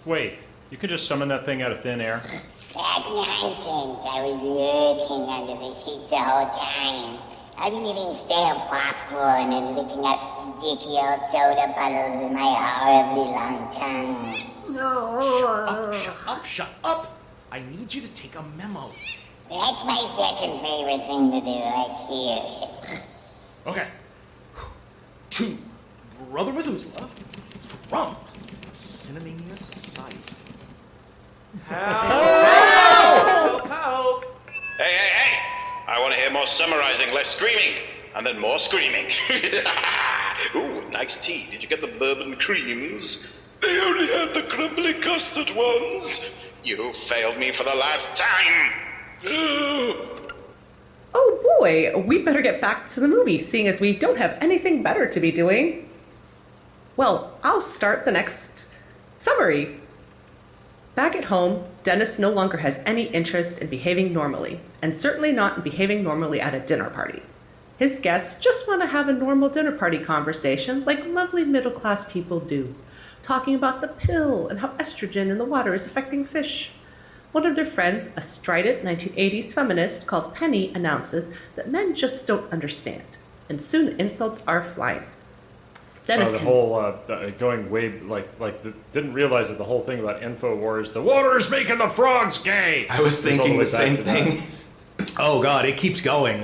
Speaker 5: Wait, you could just summon that thing out of thin air?
Speaker 9: That's nonsense. I was lurking under the sheets the whole time. I've been eating stale popcorn and licking at sticky old soda puddles with my horribly long tongue.
Speaker 6: Shut up! I need you to take a memo.
Speaker 9: That's my second favorite thing to do. Let's hear it.
Speaker 6: Okay. To Brother Methuselah from Cinemania Society.
Speaker 8: Help! Help!
Speaker 4: Hey! I want to hear more summarizing, less screaming, and then more screaming. Ooh, nice tea. Did you get the bourbon creams? They only had the crumbly custard ones. You failed me for the last time.
Speaker 1: Oh boy, we better get back to the movie, seeing as we don't have anything better to be doing. Well, I'll start the next summary. Back at home, Dennis no longer has any interest in behaving normally, and certainly not in behaving normally at a dinner party. His guests just want to have a normal dinner party conversation like lovely middle-class people do, talking about the pill and how estrogen in the water is affecting fish. One of their friends, a strident 1980s feminist called Penny, announces that men just don't understand, and soon the insults are flying. Dennis
Speaker 5: Going way, didn't realize that the whole thing about InfoWars, the water is making the frogs gay!
Speaker 8: I was thinking the same thing.
Speaker 6: Oh god, it keeps going.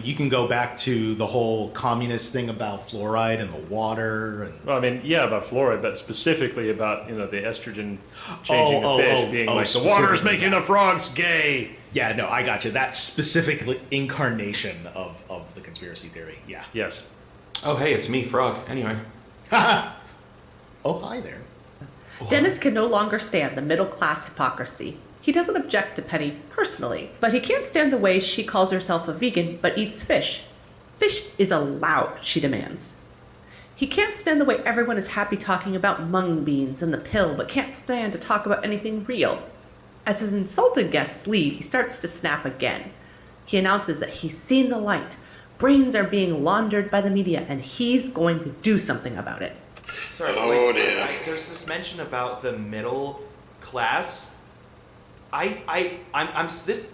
Speaker 6: You can go back to the whole communist thing about fluoride in the water. And...
Speaker 5: Well, about fluoride, but specifically about, the estrogen changing the fish being the water is making the frogs gay.
Speaker 6: Yeah, no, I got you. That's specifically incarnation of the conspiracy theory. Yeah.
Speaker 5: Yes.
Speaker 8: Oh, hey, it's me, Frog. Anyway.
Speaker 6: Oh, hi there.
Speaker 1: Dennis can no longer stand the middle-class hypocrisy. He doesn't object to Penny personally, but he can't stand the way she calls herself a vegan but eats fish. Fish is allowed, she demands. He can't stand the way everyone is happy talking about mung beans and the pill, but can't stand to talk about anything real. As his insulted guests leave, he starts to snap again. He announces that he's seen the light. Brains are being laundered by the media, and he's going to do something about it.
Speaker 8: Sorry,
Speaker 4: Oh, dear.
Speaker 8: there's this mention about the middle class. This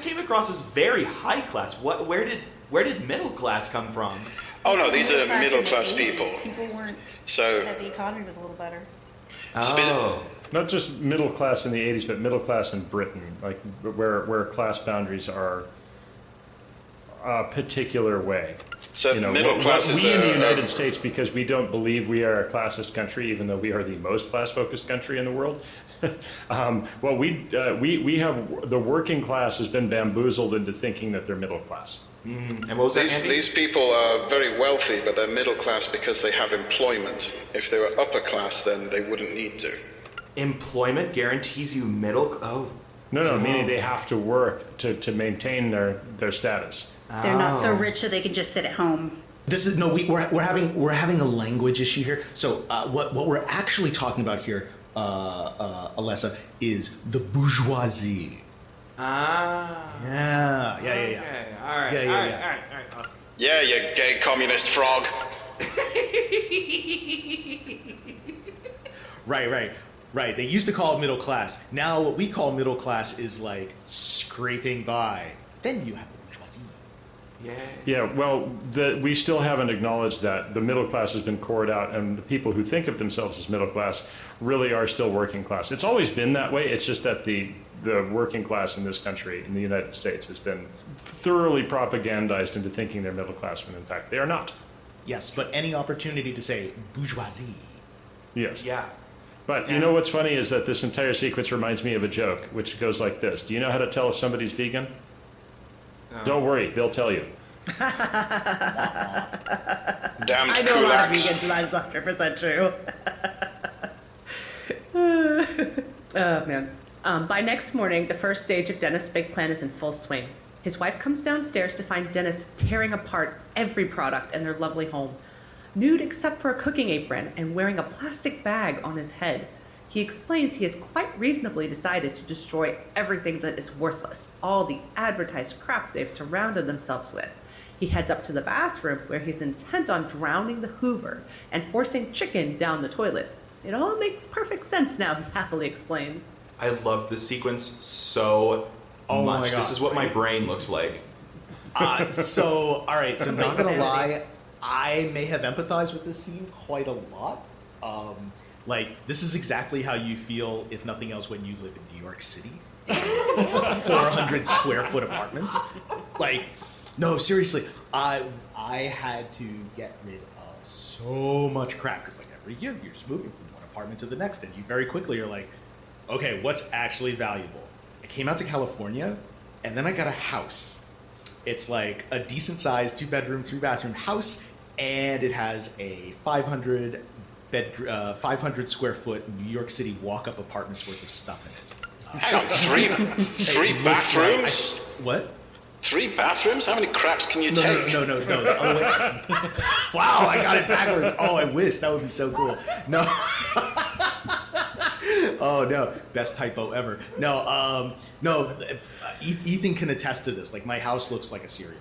Speaker 8: came across as very high class. Where did middle class come from?
Speaker 4: Oh no, these are
Speaker 2: Back in the
Speaker 4: middle-class
Speaker 2: 80s,
Speaker 4: people.
Speaker 2: People weren't.
Speaker 4: So,
Speaker 2: That the economy was a little better.
Speaker 8: Oh.
Speaker 5: Not just middle class in the 80s, but middle class in Britain, like where class boundaries are a particular way.
Speaker 4: so middle class is
Speaker 5: we in the United States, because we don't believe we are a classist country, even though we are the most class-focused country in the world. We have the working class has been bamboozled into thinking that they're middle class.
Speaker 8: And what was that, Andy?
Speaker 4: These people are very wealthy, but they're middle class because they have employment. If they were upper class, then they wouldn't need to.
Speaker 8: Employment guarantees you middle... Oh.
Speaker 5: No, meaning they have to work to maintain their status.
Speaker 2: They're not so rich that they can just sit at home.
Speaker 6: This is we're having a language issue here. So what we're actually talking about here, Alessa, is the bourgeoisie.
Speaker 8: Ah.
Speaker 6: Yeah.
Speaker 8: Okay. All right.
Speaker 6: Yeah.
Speaker 8: All right. Awesome.
Speaker 4: Yeah, you gay communist frog.
Speaker 6: Right. They used to call it middle class. Now what we call middle class is like scraping by. Then you have the bourgeoisie.
Speaker 5: Yeah, well, we still haven't acknowledged that the middle class has been cored out, and the people who think of themselves as middle class really are still working class. It's always been that way. It's just that the working class in this country, in the United States, has been thoroughly propagandized into thinking they're middle class when in fact they are not.
Speaker 6: Yes, but any opportunity to say bourgeoisie.
Speaker 5: Yes.
Speaker 8: Yeah.
Speaker 5: But you know what's funny is that this entire sequence reminds me of a joke, which goes like this. Do you know how to tell if somebody's vegan? Don't worry, they'll tell you.
Speaker 4: Damned
Speaker 1: I know a lot of
Speaker 4: kulaks.
Speaker 1: vegans, and that's 100% true. Oh, man. By next morning, the first stage of Dennis' big plan is in full swing. His wife comes downstairs to find Dennis tearing apart every product in their lovely home. Nude except for a cooking apron and wearing a plastic bag on his head. He explains he has quite reasonably decided to destroy everything that is worthless, all the advertised crap they've surrounded themselves with. He heads up to the bathroom where he's intent on drowning the Hoover and forcing chicken down the toilet. It all makes perfect sense now, he happily explains.
Speaker 8: I love this sequence so much.
Speaker 6: my God.
Speaker 8: This is what my brain looks like.
Speaker 6: So not gonna lie, I may have empathized with this scene quite a lot. This is exactly how you feel, if nothing else, when you live in New York City. 400 square foot apartments. No, seriously, I had to get rid of so much crap because every year you're just moving from one apartment to the next, and you very quickly are like, okay, what's actually valuable? I came out to California, and then I got a house. It's like a decent sized 2-bedroom, 3-bathroom house, and it has a 500 square foot New York City walk-up apartment's worth of stuff in it.
Speaker 4: Hang on, three bathrooms?
Speaker 6: What?
Speaker 4: 3 bathrooms? How many craps can you take?
Speaker 6: No. Wow, I got it backwards. Oh, I wish. That would be so cool. No. Oh, no. Best typo ever. No. Ethan can attest to this. My house looks like a serial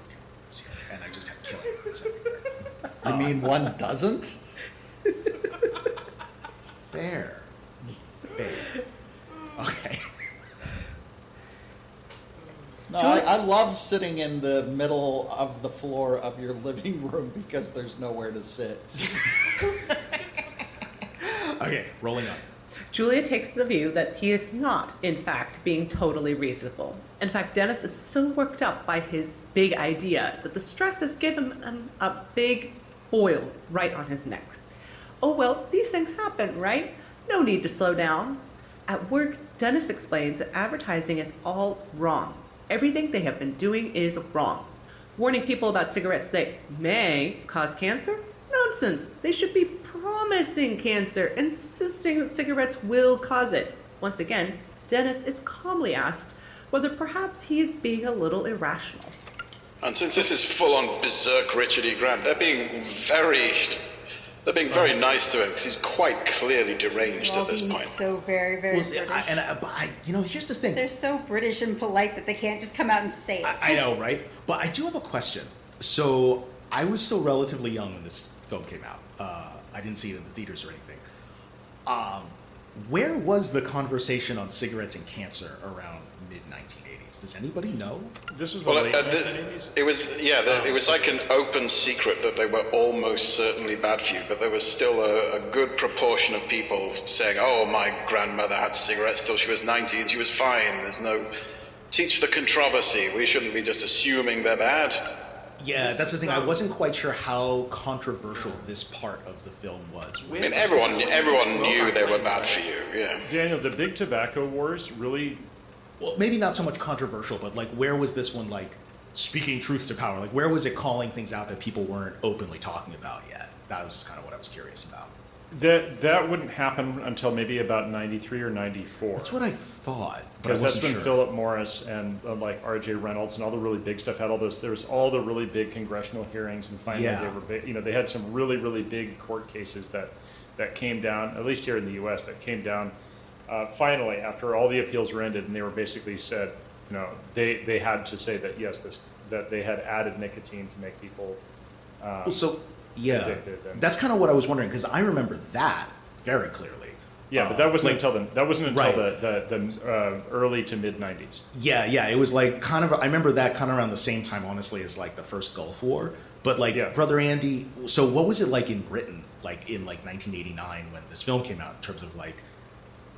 Speaker 6: killer. And I just have to kill it. So,
Speaker 3: I mean, one doesn't?
Speaker 6: Fair. Okay.
Speaker 3: No, I love sitting in the middle of the floor of your living room because there's nowhere to sit.
Speaker 6: Okay, rolling on.
Speaker 1: Julia takes the view that he is not, in fact, being totally reasonable. In fact, Dennis is so worked up by his big idea that the stress has given him a big boil right on his neck. Oh, well, these things happen, right? No need to slow down. At work, Dennis explains that advertising is all wrong. Everything they have been doing is wrong. Warning people about cigarettes that may cause cancer? Nonsense. They should be promising cancer, insisting that cigarettes will cause it. Once again, Dennis is calmly asked whether perhaps he is being a little irrational.
Speaker 4: And since this is full-on berserk Richard E. Grant, they're being very nice to him because he's quite clearly deranged at this point.
Speaker 2: So very, very British.
Speaker 6: Here's the thing.
Speaker 2: They're so British and polite that they can't just come out and say it.
Speaker 6: I know, right? But I do have a question. So I was still relatively young when this film came out. I didn't see it in the theaters or anything. Where was the conversation on cigarettes and cancer around mid-1980s? Does anybody know?
Speaker 5: This was the
Speaker 4: Well,
Speaker 5: late 1980s?
Speaker 4: it was like an open secret that they were almost certainly bad for you, but there was still a good proportion of people saying, oh, my grandmother had cigarettes till she was 90 and she was fine. There's no... Teach the controversy. We shouldn't be just assuming they're bad.
Speaker 6: Yeah, that's the thing. I wasn't quite sure how controversial this part of the film was.
Speaker 4: I mean, everyone knew they were bad for you, yeah.
Speaker 5: Daniel, the big tobacco wars really...
Speaker 6: Well, maybe not so much controversial, but like, where was this one like speaking truth to power? Like, where was it calling things out that people weren't openly talking about yet? That was kind of what I was curious about.
Speaker 5: That wouldn't happen until maybe about 93 or 94.
Speaker 6: That's what I thought.
Speaker 5: Because that's when Philip Morris and like R.J. Reynolds and all the really big stuff had all those. There was all the really big congressional hearings, and finally they were big. You know, they had some really, really big court cases that came down, at least here in the U.S., that came down finally after all the appeals were ended, and they were basically said, you know, they had to say that yes, that they had added nicotine to make people.
Speaker 6: Yeah, that's kind of what I was wondering, because I remember that very clearly.
Speaker 5: Yeah, but that wasn't until the early to mid 90s.
Speaker 6: Yeah, it was like kind of. I remember that kind of around the same time, honestly, as like the first Gulf War. But like, Brother Andy, so what was it like in Britain, like in like 1989 when this film came out? In terms of like,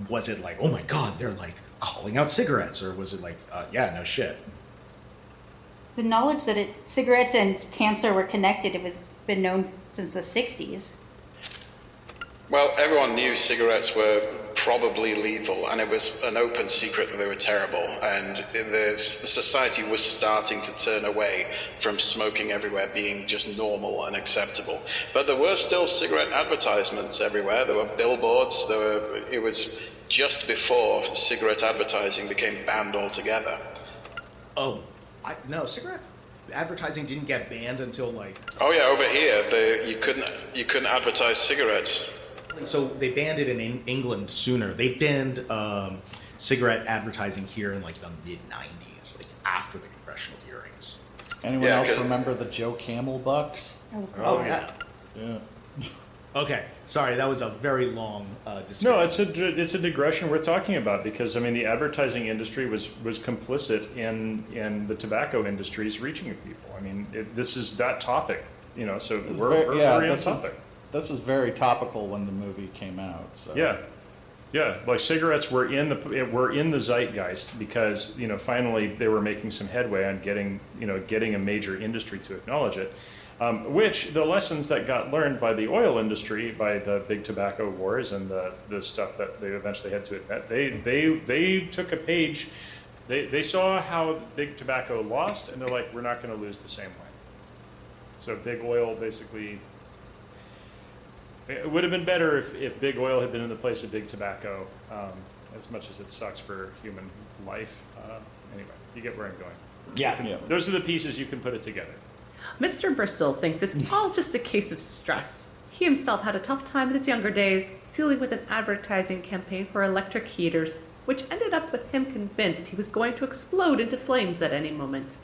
Speaker 6: was it like, oh my God, they're like calling out cigarettes, or was it like, yeah, no shit?
Speaker 2: The knowledge that cigarettes and cancer were connected, it was been known since the 60s.
Speaker 4: Well, everyone knew cigarettes were probably lethal, and it was an open secret that they were terrible, and the society was starting to turn away from smoking everywhere being just normal and acceptable. But there were still cigarette advertisements everywhere. There were billboards. It was just before cigarette advertising became banned altogether.
Speaker 6: Oh, no, cigarette advertising didn't get banned until like...
Speaker 4: Oh yeah, over here you couldn't advertise cigarettes.
Speaker 6: So they banned it in England sooner. They banned cigarette advertising here in like the mid-90s, like after the congressional hearings.
Speaker 3: Anyone else remember the Joe Camel bucks?
Speaker 6: Oh yeah. Okay, sorry, that was a very long description.
Speaker 5: No, it's a digression we're talking about, because I mean the advertising industry was complicit in the tobacco industry's reaching of people. I mean this is that topic, you know. So we're very on topic.
Speaker 3: This is very topical when the movie came out. So.
Speaker 5: Yeah, like cigarettes were in the zeitgeist because, you know, finally they were making some headway on getting a major industry to acknowledge it. Which the lessons that got learned by the oil industry, by the big tobacco wars and the stuff that they eventually had to admit, they took a page. They saw how big tobacco lost, and they're like, we're not going to lose the same way. So big oil basically. It would have been better if big oil had been in the place of big tobacco, as much as it sucks for human life. Anyway, you get where I'm going.
Speaker 6: Yeah.
Speaker 5: Those are the pieces you can put it together.
Speaker 1: Mr. Bristol thinks it's all just a case of stress. He himself had a tough time in his younger days, dealing with an advertising campaign for electric heaters, which ended up with him convinced he was going to explode into flames at any moment.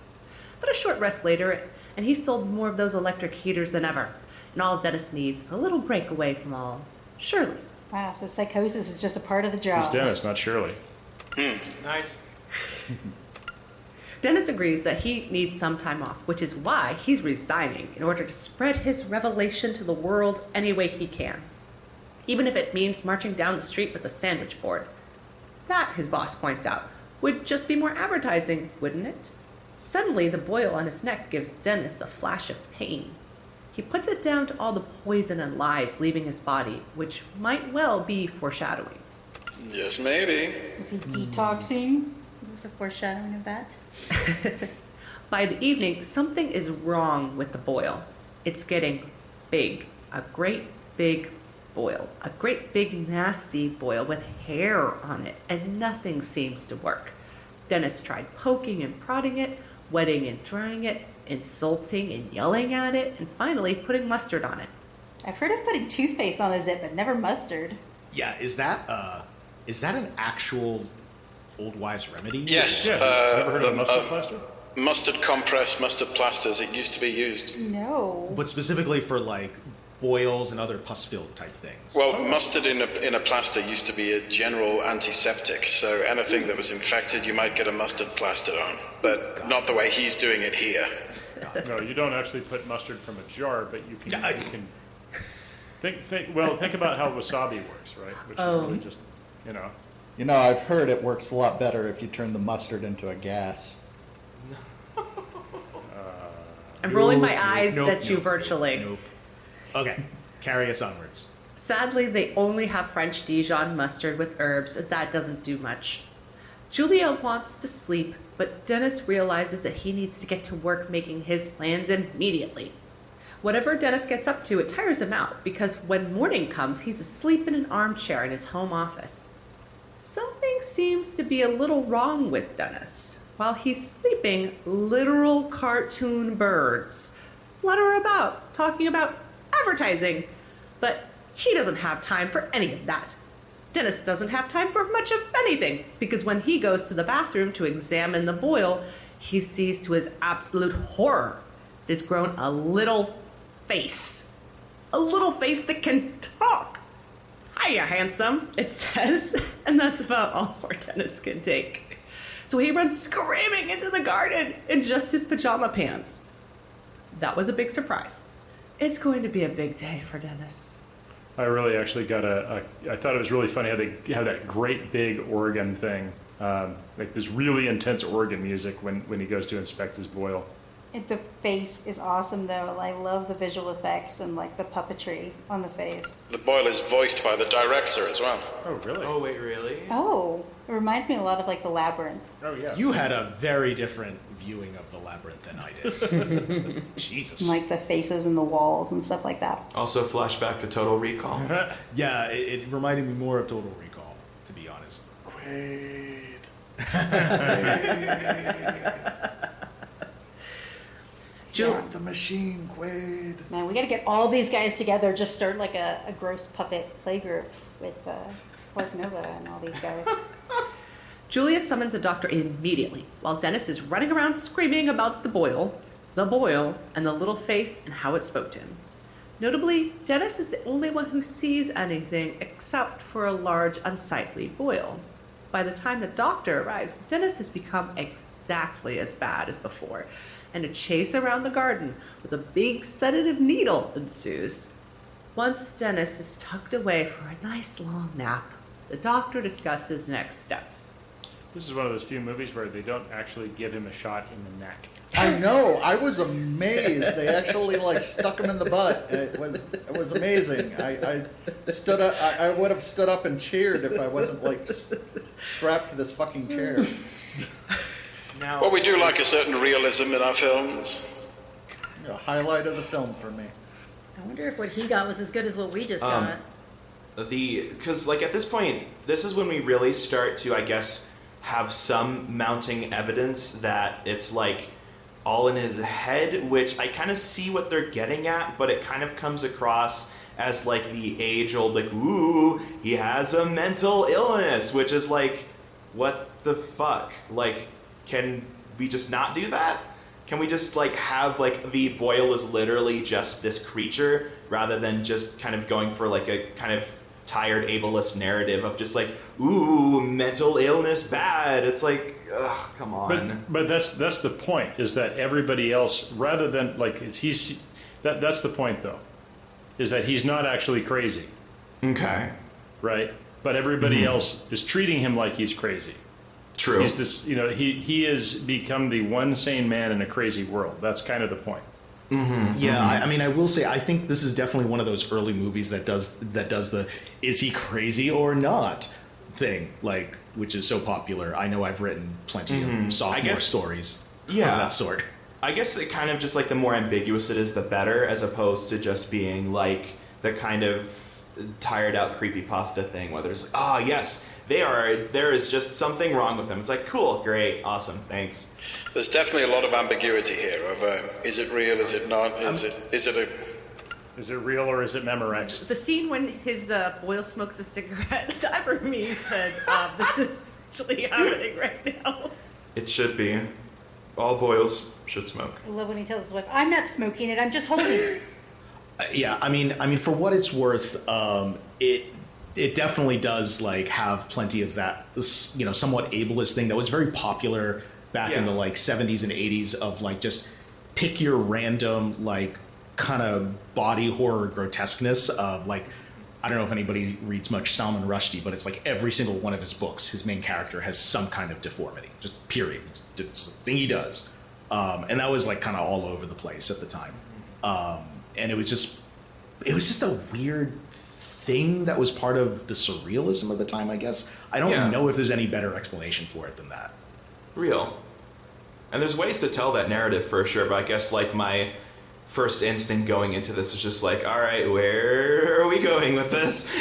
Speaker 1: But a short rest later, and he sold more of those electric heaters than ever. And all Dennis needs is a little break away from all Shirley.
Speaker 2: Wow, so psychosis is just a part of the job.
Speaker 5: It's Dennis, not Shirley.
Speaker 8: Nice.
Speaker 1: Dennis agrees that he needs some time off, which is why he's resigning in order to spread his revelation to the world any way he can. Even if it means marching down the street with a sandwich board. That, his boss points out, would just be more advertising, wouldn't it? Suddenly, the boil on his neck gives Dennis a flash of pain. He puts it down to all the poison and lies leaving his body, which might well be foreshadowing.
Speaker 4: Yes, maybe.
Speaker 2: Is he detoxing? Is this a foreshadowing of that?
Speaker 1: By the evening, something is wrong with the boil. It's getting big. A great big boil. A great big nasty boil with hair on it, and nothing seems to work. Dennis tried poking and prodding it, wetting and drying it, insulting and yelling at it, and finally putting mustard on it.
Speaker 2: I've heard of putting toothpaste on the zit, but never mustard.
Speaker 6: Yeah, is that an actual old wives' remedy?
Speaker 4: Yes.
Speaker 5: Yeah. Ever heard of mustard plaster?
Speaker 4: Mustard compress, mustard plasters. It used to be used.
Speaker 2: No.
Speaker 6: But specifically for like boils and other pus-filled type things.
Speaker 4: Well, mustard in a plaster used to be a general antiseptic, so anything that was infected you might get a mustard plaster on, but not the way he's doing it here.
Speaker 5: No, you don't actually put mustard from a jar, but you can. Think about how wasabi works, right? Which is really just,
Speaker 3: You know, I've heard it works a lot better if you turn the mustard into a gas.
Speaker 1: I'm rolling my eyes at you virtually.
Speaker 6: Nope. Okay, carry us onwards.
Speaker 1: Sadly, they only have French Dijon mustard with herbs, and that doesn't do much. Julia wants to sleep, but Dennis realizes that he needs to get to work making his plans immediately. Whatever Dennis gets up to, it tires him out, because when morning comes, he's asleep in an armchair in his home office. Something seems to be a little wrong with Dennis. While he's sleeping, literal cartoon birds flutter about, talking about advertising. But he doesn't have time for any of that. Dennis doesn't have time for much of anything, because when he goes to the bathroom to examine the boil, he sees to his absolute horror it has grown a little face. A little face that can talk. "Hiya, handsome," it says, and that's about all poor Dennis can take. So he runs screaming into the garden in just his pajama pants. That was a big surprise. It's going to be a big day for Dennis.
Speaker 5: I really actually got I thought it was really funny how they have that great big organ thing, like this really intense organ music when he goes to inspect his boil.
Speaker 2: The face is awesome, though. I love the visual effects and like the puppetry on the face.
Speaker 4: The boil is voiced by the director as well.
Speaker 5: Oh, really?
Speaker 8: Oh, wait, really?
Speaker 2: Oh, it reminds me a lot of like the Labyrinth.
Speaker 5: Oh, yeah.
Speaker 6: You had a very different viewing of the Labyrinth than I did. Jesus.
Speaker 2: And, like the faces and the walls and stuff like that.
Speaker 8: Also, flashback to Total Recall.
Speaker 6: Yeah, it reminded me more of Total Recall, to be honest.
Speaker 3: Quaid. Start the machine, Quaid.
Speaker 2: Man, we got to get all these guys together. Just start like a gross puppet playgroup with Clark Nova and all these guys.
Speaker 1: Julia summons a doctor immediately, while Dennis is running around screaming about the boil, and the little face and how it spoke to him. Notably, Dennis is the only one who sees anything except for a large, unsightly boil. By the time the doctor arrives, Dennis has become exactly as bad as before, and a chase around the garden with a big sedative needle ensues. Once Dennis is tucked away for a nice long nap, the doctor discusses next steps.
Speaker 5: This is one of those few movies where they don't actually give him a shot in the neck.
Speaker 3: I know. I was amazed. They actually stuck him in the butt. It was amazing. I stood up. I would have stood up and cheered if I wasn't just strapped to this fucking chair.
Speaker 8: Now,
Speaker 4: Well, we do like a certain realism in our films.
Speaker 3: A highlight of the film for me.
Speaker 10: I wonder if what he got was as good as what we just got.
Speaker 8: Because at this point, this is when we really start to, I guess, have some mounting evidence that it's all in his head, which I kind of see what they're getting at, but it kind of comes across as the age-old ooh, he has a mental illness, which is what the fuck? Can we just not do that? Can we just have the boil is literally just this creature rather than just kind of going for a kind of tired ableist narrative of just ooh, mental illness bad. It's ugh, come on.
Speaker 5: But that's the point, is that everybody else, rather than that's the point though, is that he's not actually crazy.
Speaker 8: Okay.
Speaker 5: Right? But everybody else is treating him like he's crazy.
Speaker 8: True.
Speaker 5: He's this, he has become the one sane man in a crazy world. That's kind of the point.
Speaker 6: Yeah, I will say I think this is definitely one of those early movies that does the is he crazy or not thing, which is so popular. I know I've written plenty of sophomore stories of that sort.
Speaker 8: I guess it kind of just the more ambiguous it is, the better, as opposed to just being the kind of tired out creepypasta thing where there's yes, there is just something wrong with them. It's cool, great, awesome, thanks.
Speaker 4: There's definitely a lot of ambiguity here of is it real, is it not, is it
Speaker 5: real or is it Memorex?
Speaker 1: The scene when his boil smokes a cigarette, that for me said, this is actually happening right now.
Speaker 8: It should be. All boils should smoke.
Speaker 10: I love when he tells his wife, "I'm not smoking it, I'm just holding it."
Speaker 6: Yeah, I mean, for what it's worth, it definitely does like have plenty of that, somewhat ableist thing that was very popular back in the like 70s and 80s of like just pick your random like kind of body horror grotesqueness of like, I don't know if anybody reads much Salman Rushdie, but it's like every single one of his books, his main character has some kind of deformity, just period. It's the thing he does. And that was like kind of all over the place at the time. And it was just a weird thing that was part of the surrealism of the time, I guess. I don't know if there's any better explanation for it than that.
Speaker 8: Real. And there's ways to tell that narrative for sure, but I guess like my first instinct going into this was just like, all right, where are we going with this?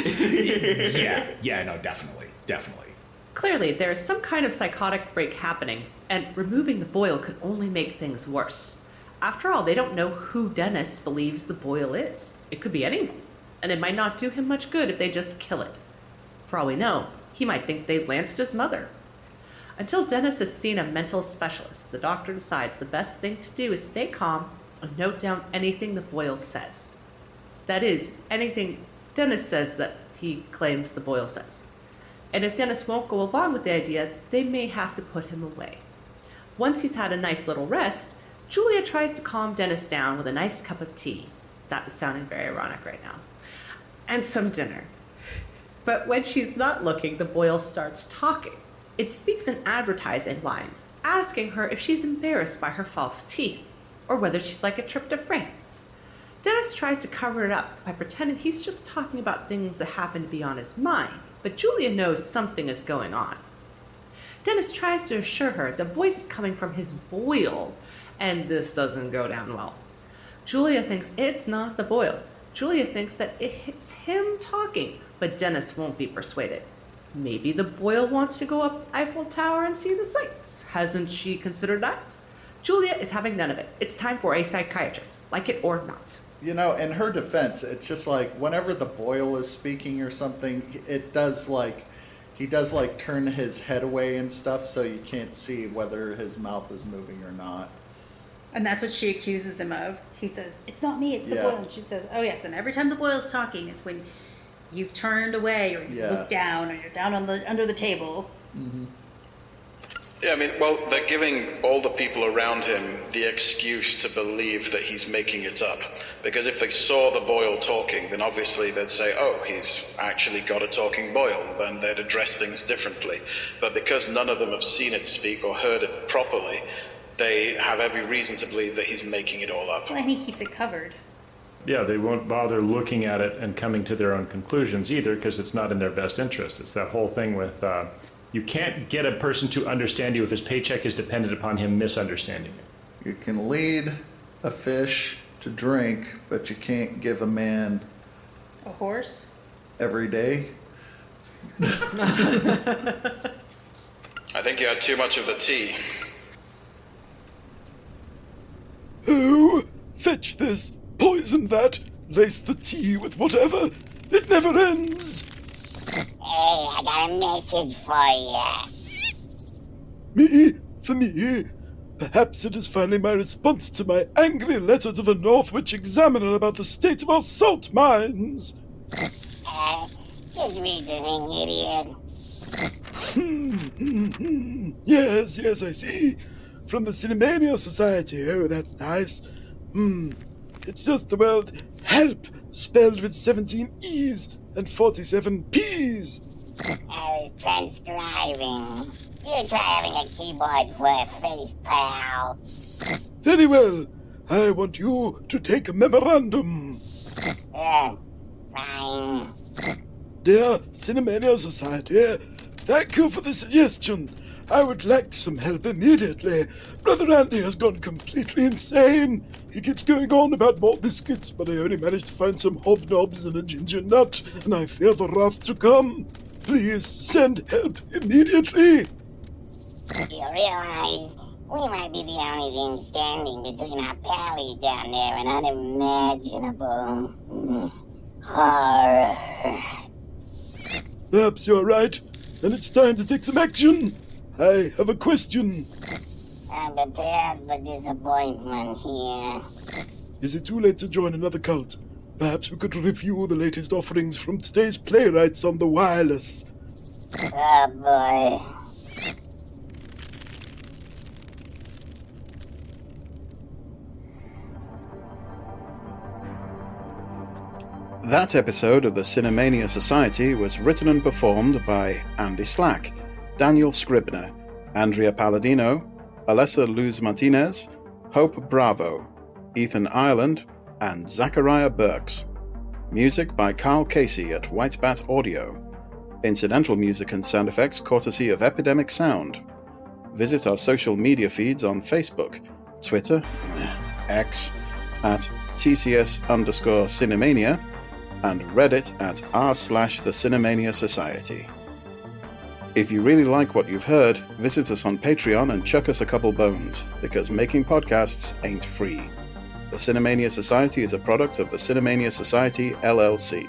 Speaker 6: No, definitely.
Speaker 1: Clearly, there is some kind of psychotic break happening, and removing the boil could only make things worse. After all, they don't know who Dennis believes the boil is. It could be anyone, and it might not do him much good if they just kill it. For all we know, he might think they lanced his mother. Until Dennis has seen a mental specialist, the doctor decides the best thing to do is stay calm and note down anything the boil says. That is, anything Dennis says that he claims the boil says. And if Dennis won't go along with the idea, they may have to put him away. Once he's had a nice little rest, Julia tries to calm Dennis down with a nice cup of tea. That is sounding very ironic right now. And some dinner. But when she's not looking, the boil starts talking. It speaks in advertising lines, asking her if she's embarrassed by her false teeth, or whether she'd like a trip to France. Dennis tries to cover it up by pretending he's just talking about things that happen to be on his mind, but Julia knows something is going on. Dennis tries to assure her the voice is coming from his boil, and this doesn't go down well. Julia thinks it's not the boil. Julia thinks that it's him talking, but Dennis won't be persuaded. Maybe the boil wants to go up Eiffel Tower and see the sights. Hasn't she considered that? Julia is having none of it. It's time for a psychiatrist, like it or not.
Speaker 3: You know, in her defense, it's just like whenever the boil is speaking or something, it does like, he does like turn his head away and stuff so you can't see whether his mouth is moving or not.
Speaker 2: And that's what she accuses him of. He says, it's not me, it's the boil. And she says, oh yes, and every time the boil's talking is when you've turned away or you look down or you're down on under the table.
Speaker 3: Mm-hmm.
Speaker 4: Yeah, I mean, well, they're giving all the people around him the excuse to believe that he's making it up. Because if they saw the boil talking, then obviously they'd say, oh, he's actually got a talking boil. Then they'd address things differently. But because none of them have seen it speak or heard it properly, they have every reason to believe that he's making it all up.
Speaker 2: Well, and he keeps it covered.
Speaker 5: Yeah, they won't bother looking at it and coming to their own conclusions either because it's not in their best interest. It's that whole thing with... you can't get a person to understand you if his paycheck is dependent upon him misunderstanding you.
Speaker 3: You can lead a fish to drink, but you can't give a man...
Speaker 2: A horse?
Speaker 3: Every day.
Speaker 4: I think you had too much of the tea.
Speaker 11: Oh, fetch this, poison that, lace the tea with whatever. It never ends.
Speaker 9: Hey, I got a message for you.
Speaker 11: Me? For me? Perhaps it is finally my response to my angry letter to the Northwich Examiner about the state of our salt mines.
Speaker 9: Just read the thing, idiot.
Speaker 11: Yes, I see. From the Cinemania Society. Oh, that's nice. It's just the word help spelled with 17 E's and 47 P's.
Speaker 9: I was transcribing. You try having a keyboard for a face, pal.
Speaker 11: Very well. I want you to take a memorandum.
Speaker 9: Fine.
Speaker 11: Dear Cinemania Society, thank you for the suggestion. I would like some help immediately. Brother Andy has gone completely insane. He keeps going on about more biscuits, but I only managed to find some hobnobs and a ginger nut, and I fear the wrath to come. Please send help immediately.
Speaker 9: You realize we might be the only thing standing between our pallies down there and unimaginable horror.
Speaker 11: Perhaps you're right, and it's time to take some action. I have a question.
Speaker 9: I'm prepared for disappointment here.
Speaker 11: Is it too late to join another cult? Perhaps we could review the latest offerings from today's playwrights on the wireless.
Speaker 9: Oh boy.
Speaker 12: That episode of the Cinemania Society was written and performed by Andy Slack, Daniel Scribner, Andrea Palladino, Alessa Luz Martinez, Hope Bravo, Ethan Ireland, and Zacharia Berks. Music by Carl Casey at White Bat Audio. Incidental music and sound effects courtesy of Epidemic Sound. Visit our social media feeds on Facebook, Twitter, X, at TCS_Cinemania, and Reddit at r/the Cinemania Society. If you really like what you've heard, visit us on Patreon and chuck us a couple bones, because making podcasts ain't free. The Cinemania Society is a product of the Cinemania Society, LLC.